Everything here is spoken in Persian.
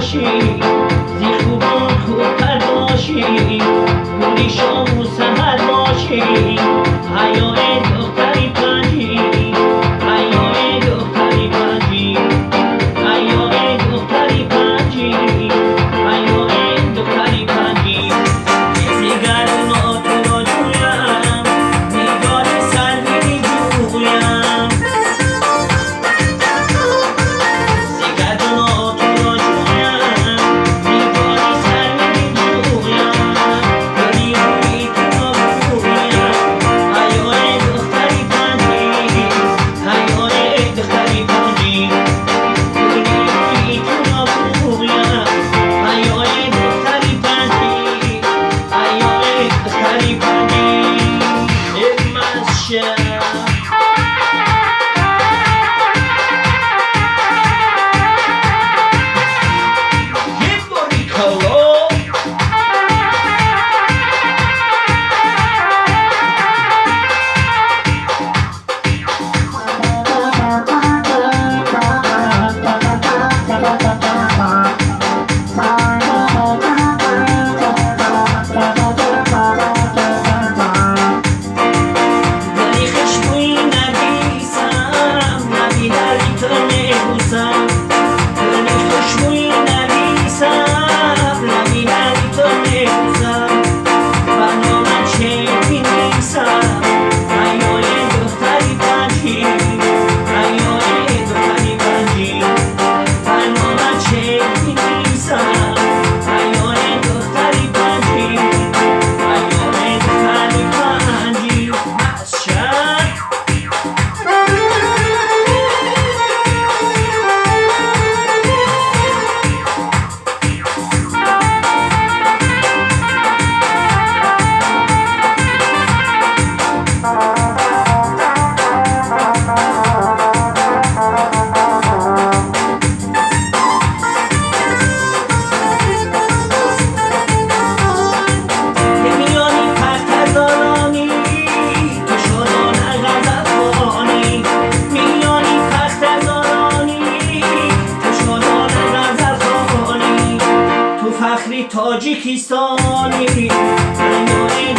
باشی، زی خوبان خوبتر باشی، گوری شام و سحر باشی، حیای دختری پنجی، حیای دختری پنجی، حیای دختری پنجی، حیای دختری پنجی. دیگر ما تو را جویم، دیدار سروی جویم، دیگر ما تو را جویم، دیدار سروی جویم، گلی روی تو را بویم، حیای دختری پنجی، حیای دختری پنجی، گلی روی تو را بویم، حیای دختری پنجی، حیای دختری پنجی. مشم یه باری کلا ولی خشبوی نویسم، نبینری تو نبوسم، ولی خوشبوی نویسم، نبینری تو نبوسم، برنامه چه بنویسم، حیای دختری پنجی، حیای دختری پنجی، برنامه چه بنویسم، حیای دختری پنجی، حیای دختری پنجی. مشم میانی پرتر دارانی، تو شدان غزل خوانی، میانی پرتر دارانی، تو شدان غزل خوانی، تو فخری تاجیکستانی، حیای